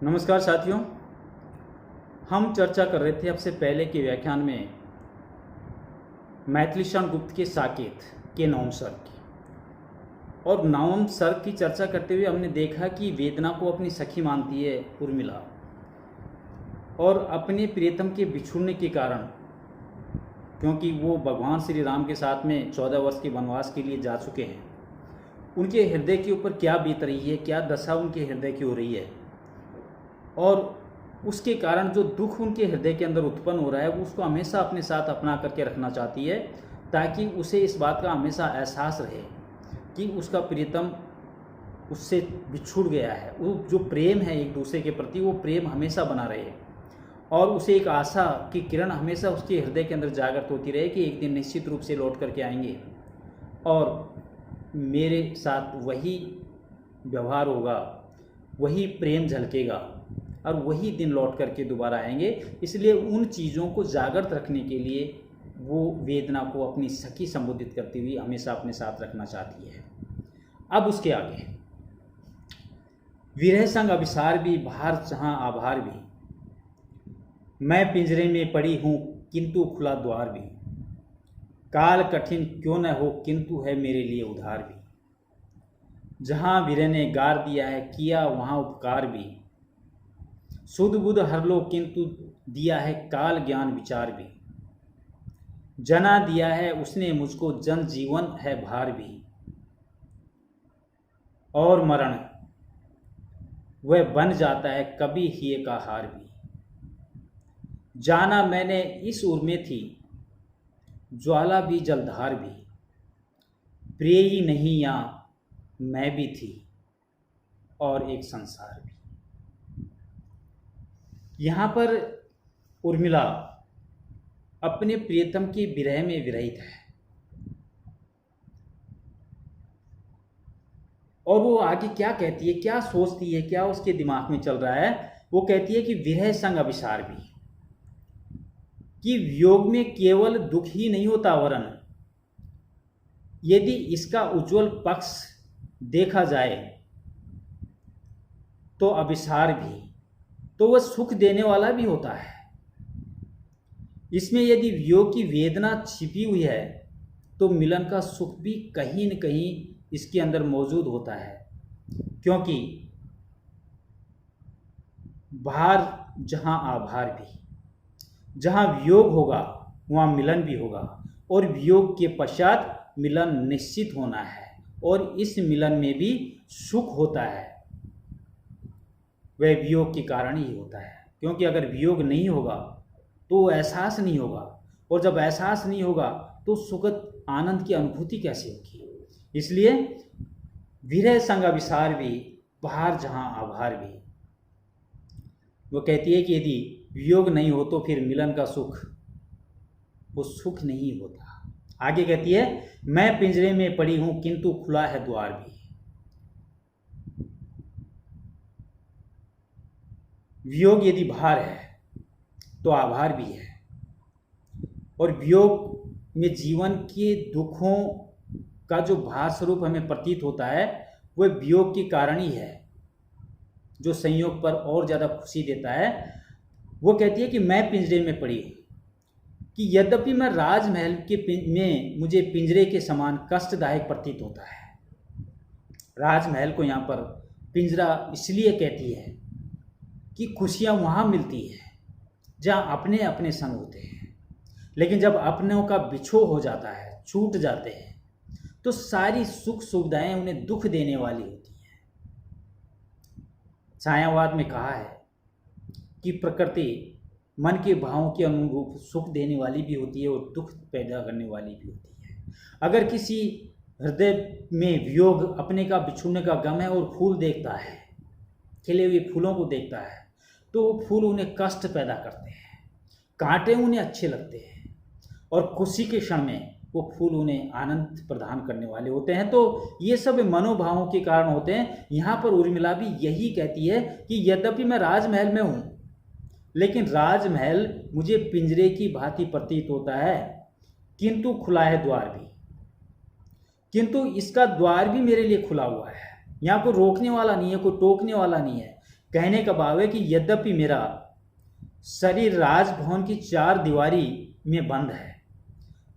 नमस्कार साथियों। हम चर्चा कर रहे थे आपसे पहले के व्याख्यान में मैथिलीशरण गुप्त के साकेत के नवम सर्ग की, और नवम सर्ग की चर्चा करते हुए हमने देखा कि वेदना को अपनी सखी मानती है उर्मिला, और अपने प्रियतम के बिछुड़ने के कारण, क्योंकि वो भगवान श्री राम के साथ में 14 वर्ष के वनवास के लिए जा चुके हैं, उनके हृदय के ऊपर क्या बीत रही है, क्या दशा उनके हृदय की हो रही है, और उसके कारण जो दुख उनके हृदय के अंदर उत्पन्न हो रहा है वो उसको हमेशा अपने साथ अपना करके रखना चाहती है, ताकि उसे इस बात का हमेशा एहसास रहे कि उसका प्रियतम उससे बिछुड़ गया है। वो जो प्रेम है एक दूसरे के प्रति, वो प्रेम हमेशा बना रहे, और उसे एक आशा की किरण हमेशा उसके हृदय के अंदर जागृत होती रहे कि एक दिन निश्चित रूप से लौट करके आएंगे और मेरे साथ वही व्यवहार होगा, वही प्रेम झलकेगा, और वही दिन लौट करके दोबारा आएंगे। इसलिए उन चीज़ों को जागृत रखने के लिए वो वेदना को अपनी सखी संबोधित करती हुई हमेशा अपने साथ रखना चाहती है। अब उसके आगे विरह संग अभिसार भी, बाहर जहाँ आभार भी, मैं पिंजरे में पड़ी हूँ किंतु खुला द्वार भी, काल कठिन क्यों न हो किंतु है मेरे लिए उधार भी, जहाँ विरह ने गार दिया है किया वहाँ उपकार भी, सुध बुध हर लो किंतु दिया है काल ज्ञान विचार भी, जना दिया है उसने मुझको जन जीवन है भार भी, और मरण वह बन जाता है कभी ही का हार भी, जाना मैंने इस उर में थी ज्वाला भी जलधार भी, प्रिय ही नहीं या मैं भी थी और एक संसार भी। यहाँ पर उर्मिला अपने प्रियतम के विरह में विरहित है, और वो आगे क्या कहती है, क्या सोचती है, क्या उसके दिमाग में चल रहा है। वो कहती है कि विरह संग अभिसार भी, कि वियोग में केवल दुख ही नहीं होता, वरन यदि इसका उज्जवल पक्ष देखा जाए तो अभिसार भी, तो वह सुख देने वाला भी होता है। इसमें यदि वियोग की वेदना छिपी हुई है तो मिलन का सुख भी कहीं न कहीं इसके अंदर मौजूद होता है, क्योंकि बाहर जहाँ आभार भी, जहाँ वियोग होगा वहाँ मिलन भी होगा, और वियोग के पश्चात मिलन निश्चित होना है, और इस मिलन में भी सुख होता है। वह वियोग के कारण ही होता है, क्योंकि अगर वियोग नहीं होगा तो एहसास नहीं होगा, और जब एहसास नहीं होगा तो सुखद आनंद की अनुभूति कैसे होगी। इसलिए विरह संग अभिसार भी, बाहर जहाँ आभार भी। वो कहती है कि यदि वियोग नहीं हो तो फिर मिलन का सुख वो सुख नहीं होता। आगे कहती है, मैं पिंजरे में पड़ी हूँ किंतु खुला है द्वार भी। वियोग यदि बाहर है तो आभार भी है, और वियोग में जीवन के दुखों का जो भार स्वरूप हमें प्रतीत होता है वह वियोग के कारण ही है, जो संयोग पर और ज़्यादा खुशी देता है। वो कहती है कि मैं पिंजरे में पड़ी हूँ, कि यद्यपि मैं राजमहल के में मुझे पिंजरे के समान कष्टदायक प्रतीत होता है। राजमहल को यहाँ पर पिंजरा इसलिए कहती है कि खुशियाँ वहाँ मिलती है जहाँ अपने अपने संग होते हैं, लेकिन जब अपनों का बिछोह हो जाता है, छूट जाते हैं, तो सारी सुख सुविधाएं उन्हें दुख देने वाली होती हैं। छायावाद में कहा है कि प्रकृति मन के भावों के अनुरूप सुख देने वाली भी होती है और दुख पैदा करने वाली भी होती है। अगर किसी हृदय में वियोग, अपने का बिछुड़ने का गम है, और फूल देखता है, खिले हुए फूलों को देखता है, तो वो फूल उन्हें कष्ट पैदा करते हैं, कांटे उन्हें अच्छे लगते हैं, और खुशी के क्षण में वो फूल उन्हें आनंद प्रदान करने वाले होते हैं। तो ये सब मनोभावों के कारण होते हैं। यहाँ पर उर्मिला भी यही कहती है कि यद्यपि मैं राजमहल में हूँ, लेकिन राजमहल मुझे पिंजरे की भांति प्रतीत होता है, किंतु खुला है द्वार भी, किंतु इसका द्वार भी मेरे लिए खुला हुआ है। यहाँ कोई रोकने वाला नहीं है, कोई टोकने वाला नहीं है, कहने का भाव है कि यद्यपि मेरा शरीर राजभवन की चार दीवारी में बंद है,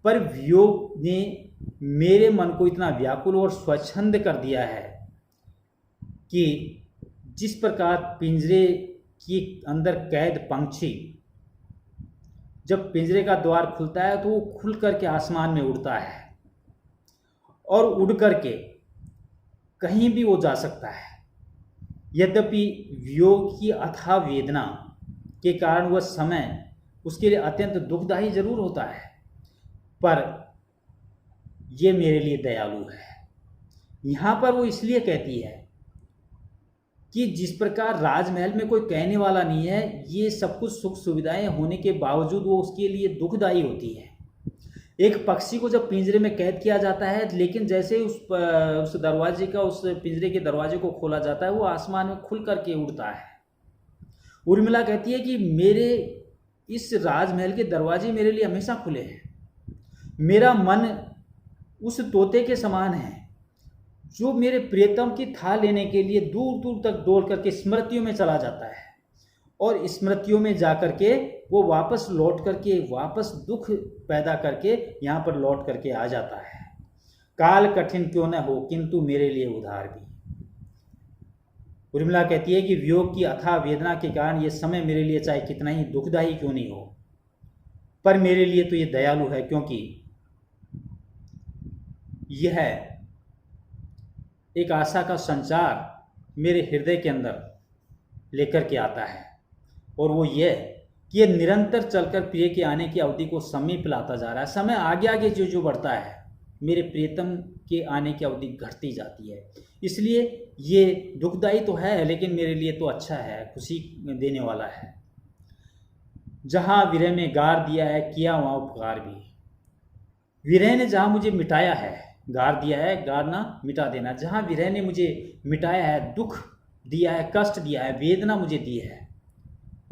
पर वियोग ने मेरे मन को इतना व्याकुल और स्वच्छंद कर दिया है कि जिस प्रकार पिंजरे के अंदर कैद पंछी जब पिंजरे का द्वार खुलता है तो वो खुल करके आसमान में उड़ता है और उड़ करके कहीं भी वो जा सकता है। यद्यपि वियोग की अथाह वेदना के कारण वह समय उसके लिए अत्यंत दुखदायी जरूर होता है, पर यह मेरे लिए दयालु है। यहाँ पर वो इसलिए कहती है कि जिस प्रकार राजमहल में कोई कहने वाला नहीं है, ये सब कुछ सुख सुविधाएं होने के बावजूद वो उसके लिए दुखदायी होती है। एक पक्षी को जब पिंजरे में कैद किया जाता है, लेकिन जैसे उस दरवाजे का उस पिंजरे के दरवाजे को खोला जाता है, वो आसमान में खुल करके उड़ता है। उर्मिला कहती है कि मेरे इस राजमहल के दरवाजे मेरे लिए हमेशा खुले हैं। मेरा मन उस तोते के समान है जो मेरे प्रियतम की थाह लेने के लिए दूर दूर तक दौड़ करके स्मृतियों में चला जाता है और स्मृतियों में जा करके वो वापस लौट करके वापस दुख पैदा करके यहाँ पर लौट करके आ जाता है। काल कठिन क्यों न हो किंतु मेरे लिए उधार भी। उर्मिला कहती है कि वियोग की अथाह वेदना के कारण ये समय मेरे लिए चाहे कितना ही दुखदायी क्यों नहीं हो, पर मेरे लिए तो ये दयालु है, क्योंकि यह एक आशा का संचार मेरे हृदय के अंदर लेकर के आता है, और वो ये कि ये निरंतर चलकर प्रिय के आने की अवधि को समीप लाता जा रहा है। समय आगे आगे जो बढ़ता है, मेरे प्रियतम के आने की अवधि घटती जाती है। इसलिए ये दुखदायी तो है, लेकिन मेरे लिए तो अच्छा है, खुशी देने वाला है। जहाँ विरह में गार दिया है किया वहाँ उपकार भी। विरह ने जहाँ मुझे मिटाया है, गार दिया है, गारना मिटा देना। जहाँ विरह ने मुझे मिटाया है, दुख दिया है, कष्ट दिया है, वेदना मुझे दी है,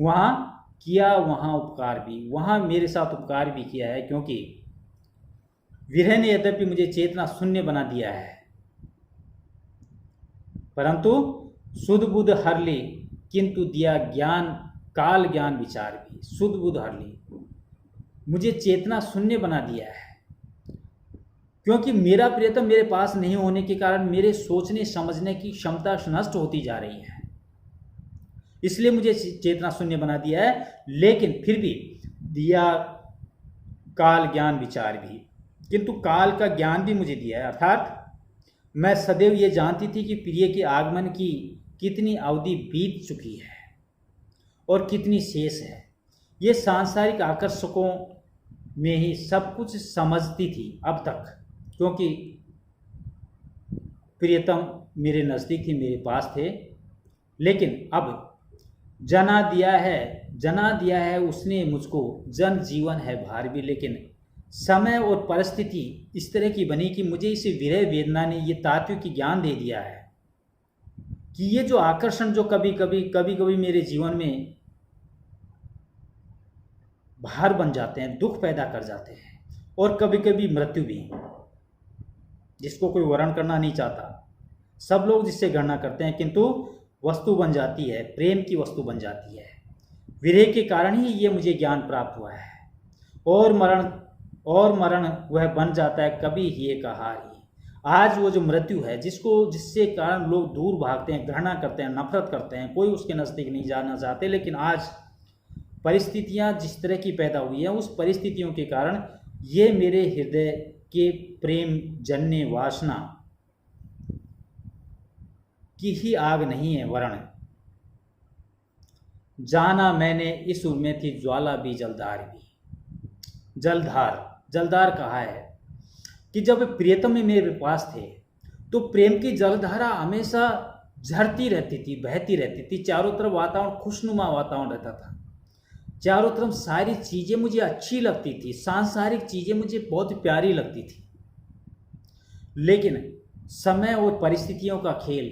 वहाँ किया वहाँ उपकार भी। वहाँ मेरे साथ उपकार भी किया है, क्योंकि विरह ने यद्यपि मुझे चेतना शून्य बना दिया है, परंतु सुध बुध हर ली, किंतु दिया ज्ञान काल ज्ञान विचार भी। सुध बुध हर ली, मुझे चेतना शून्य बना दिया है, क्योंकि मेरा प्रियतम मेरे पास नहीं होने के कारण मेरे सोचने समझने की क्षमता नष्ट होती जा रही है, इसलिए मुझे चेतना शून्य बना दिया है। लेकिन फिर भी दिया काल ज्ञान विचार भी, किंतु काल का ज्ञान भी मुझे दिया है। अर्थात मैं सदैव ये जानती थी कि प्रिय के आगमन की कितनी अवधि बीत चुकी है और कितनी शेष है। ये सांसारिक आकर्षकों में ही सब कुछ समझती थी अब तक, क्योंकि प्रियतम मेरे नज़दीक थी, मेरे पास थे। लेकिन अब जना दिया है उसने मुझको, जन जीवन है भार भी। लेकिन समय और परिस्थिति इस तरह की बनी कि मुझे इस विरह वेदना ने ये तात्विक ज्ञान दे दिया है कि ये जो आकर्षण जो कभी कभी मेरे जीवन में भार बन जाते हैं, दुख पैदा कर जाते हैं, और कभी कभी मृत्यु भी, जिसको कोई वर्णन करना नहीं चाहता। सब लोग जिससे गणना करते हैं, किंतु वस्तु बन जाती है, प्रेम की वस्तु बन जाती है। विरह के कारण ही ये मुझे ज्ञान प्राप्त हुआ है। और मरण वह बन जाता है कभी ही एक हार ही। आज वो जो मृत्यु है, जिससे कारण लोग दूर भागते हैं, घृणा करते हैं, नफरत करते हैं, कोई उसके नज़दीक नहीं जाना चाहते, लेकिन आज परिस्थितियां जिस तरह की पैदा हुई हैं, उस परिस्थितियों के कारण ये मेरे हृदय के प्रेम जन्य वासना की ही आग नहीं है वरण। जाना मैंने इस उर में थी ज्वाला भी जलधार भी। जलधार कहा है कि जब प्रियतम में मेरे पास थे तो प्रेम की जलधारा हमेशा झरती रहती थी, बहती रहती थी। चारों तरफ वातावरण खुशनुमा वातावरण रहता था, चारों तरफ सारी चीज़ें मुझे अच्छी लगती थी, सांसारिक चीज़ें मुझे बहुत प्यारी लगती थी। लेकिन समय और परिस्थितियों का खेल,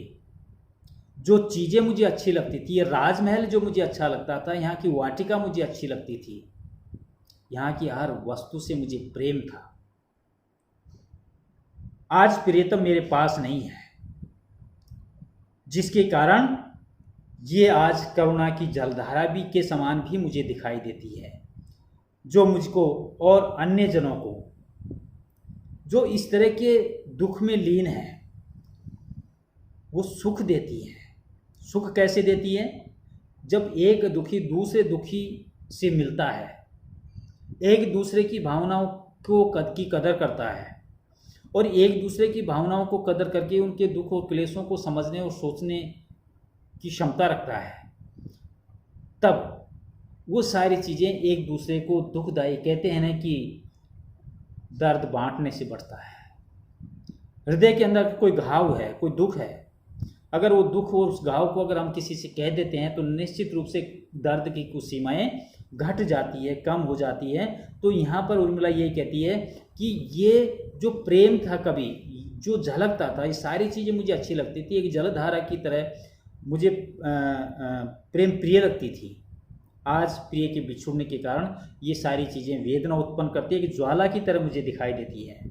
जो चीज़ें मुझे अच्छी लगती थी, ये राजमहल जो मुझे अच्छा लगता था, यहाँ की वाटिका मुझे अच्छी लगती थी, यहाँ की हर वस्तु से मुझे प्रेम था, आज प्रियतम मेरे पास नहीं है, जिसके कारण ये आज करुणा की जलधारा भी के समान भी मुझे दिखाई देती है, जो मुझको और अन्य जनों को जो इस तरह के दुख में लीन है वो सुख देती है। सुख कैसे देती है? जब एक दुखी दूसरे दुखी से मिलता है, एक दूसरे की भावनाओं की कदर करता है और एक दूसरे की भावनाओं को कदर करके उनके दुख और क्लेशों को समझने और सोचने की क्षमता रखता है, तब वो सारी चीज़ें एक दूसरे को दुखदायी, कहते हैं ना कि दर्द बांटने से बढ़ता है। हृदय के अंदर कोई घाव है, कोई दुख है, अगर वो दुख और उस घाव को अगर हम किसी से कह देते हैं तो निश्चित रूप से दर्द की कुछ सीमाएं घट जाती है, कम हो जाती है। तो यहाँ पर उर्मिला ये कहती है कि ये जो प्रेम था, कभी जो झलकता था, ये सारी चीज़ें मुझे अच्छी लगती थी, एक जलधारा की तरह मुझे प्रेम प्रिय लगती थी। आज प्रिय के बिछुड़ने के कारण ये सारी चीज़ें वेदना उत्पन्न करती है कि ज्वाला की तरह मुझे दिखाई देती है।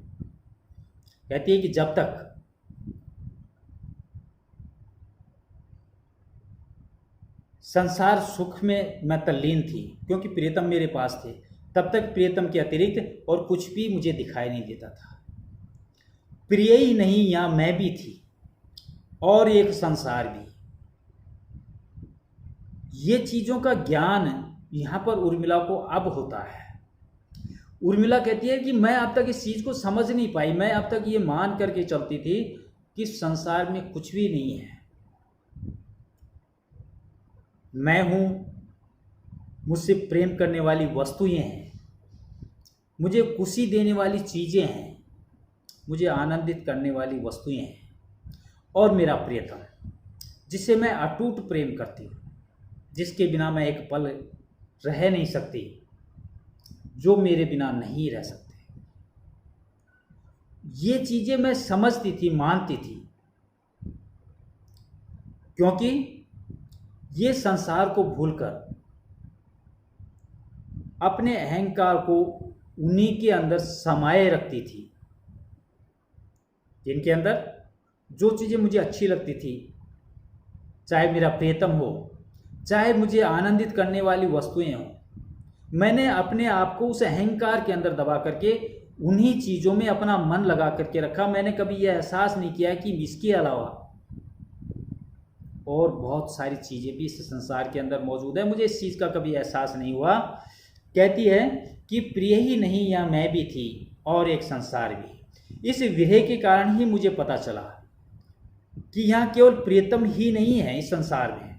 कहती है कि जब तक संसार सुख में मैं तल्लीन थी, क्योंकि प्रियतम मेरे पास थे, तब तक प्रियतम के अतिरिक्त और कुछ भी मुझे दिखाई नहीं देता था। प्रिय ही नहीं, यहाँ मैं भी थी और एक संसार भी। ये चीज़ों का ज्ञान यहाँ पर उर्मिला को अब होता है। उर्मिला कहती है कि मैं अब तक इस चीज़ को समझ नहीं पाई, मैं अब तक ये मान करके चलती थी कि संसार में कुछ भी नहीं है, मैं हूँ, मुझसे प्रेम करने वाली वस्तुएं हैं, मुझे खुशी देने वाली चीज़ें हैं, मुझे आनंदित करने वाली वस्तुएं हैं, और मेरा प्रियतम जिसे मैं अटूट प्रेम करती हूँ, जिसके बिना मैं एक पल रह नहीं सकती, जो मेरे बिना नहीं रह सकते। ये चीज़ें मैं समझती थी, मानती थी, क्योंकि ये संसार को भूलकर अपने अहंकार को उन्हीं के अंदर समाये रखती थी, जिनके अंदर जो चीज़ें मुझे अच्छी लगती थी, चाहे मेरा प्रियतम हो, चाहे मुझे आनंदित करने वाली वस्तुएं हों, मैंने अपने आप को उस अहंकार के अंदर दबा करके उन्हीं चीज़ों में अपना मन लगा करके रखा। मैंने कभी यह एहसास नहीं किया कि इसके अलावा और बहुत सारी चीज़ें भी इस संसार के अंदर मौजूद है, मुझे इस चीज़ का कभी एहसास नहीं हुआ। कहती है कि प्रिय ही नहीं, या मैं भी थी और एक संसार भी। इस विरह के कारण ही मुझे पता चला कि यहाँ केवल प्रियतम ही नहीं है इस संसार में,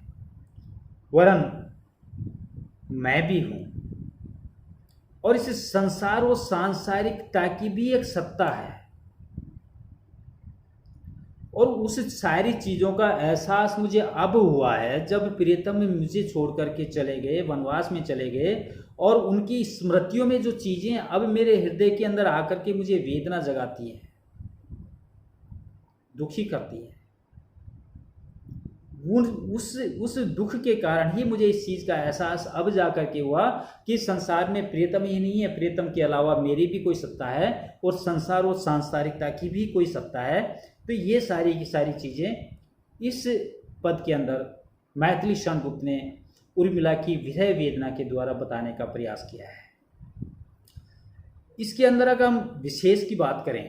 वरन मैं भी हूँ, और इस संसार और सांसारिकता की भी एक सत्ता है। और उस सारी चीज़ों का एहसास मुझे अब हुआ है जब प्रियतम मुझे छोड़ करके चले गए, वनवास में चले गए, और उनकी स्मृतियों में जो चीज़ें अब मेरे हृदय के अंदर आकर के मुझे वेदना जगाती हैं, दुखी करती हैं। उस दुख के कारण ही मुझे इस चीज़ का एहसास अब जा कर के हुआ कि संसार में प्रियतम ही नहीं है, प्रियतम के अलावा मेरी भी कोई सत्ता है, और संसार और सांसारिकता की भी कोई सत्ता है। तो ये सारी की सारी चीज़ें इस पद के अंदर मैथिली शरण गुप्त ने उर्मिला की विरह वेदना के द्वारा बताने का प्रयास किया है। इसके अंदर अगर हम विशेष की बात करें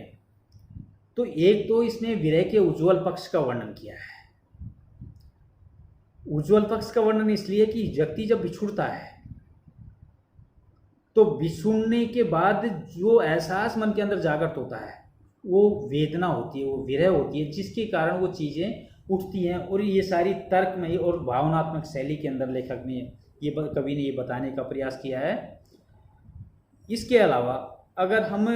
तो एक तो इसने विरह के उज्ज्वल पक्ष का वर्णन किया है। उज्ज्वल पक्ष का वर्णन इसलिए कि व्यक्ति जब बिछुड़ता है तो बिछुड़ने के बाद जो एहसास मन के अंदर जागृत होता है वो वेदना होती है, वो विरह होती है, जिसके कारण वो चीज़ें उठती हैं। और ये सारी तर्कमयी और भावनात्मक शैली के अंदर लेखक ने कवि ने ये बताने का प्रयास किया है। इसके अलावा अगर हम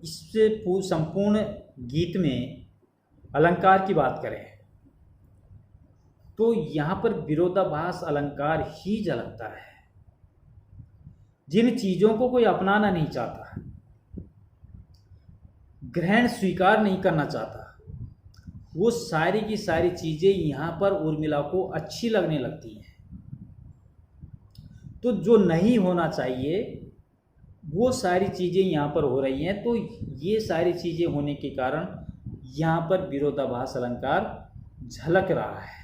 इससे संपूर्ण गीत में अलंकार की बात करें तो यहाँ पर विरोधाभास अलंकार ही झलकता है। जिन चीज़ों को कोई अपनाना नहीं चाहता, ग्रहण स्वीकार नहीं करना चाहता, वो सारी की सारी चीज़ें यहाँ पर उर्मिला को अच्छी लगने लगती हैं। तो जो नहीं होना चाहिए वो सारी चीज़ें यहाँ पर हो रही हैं। तो ये सारी चीज़ें होने के कारण यहाँ पर विरोधाभास अलंकार झलक रहा है।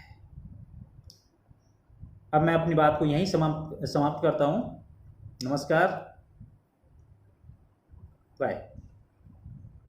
अब मैं अपनी बात को यहीं समाप्त करता हूँ। नमस्कार, बाय।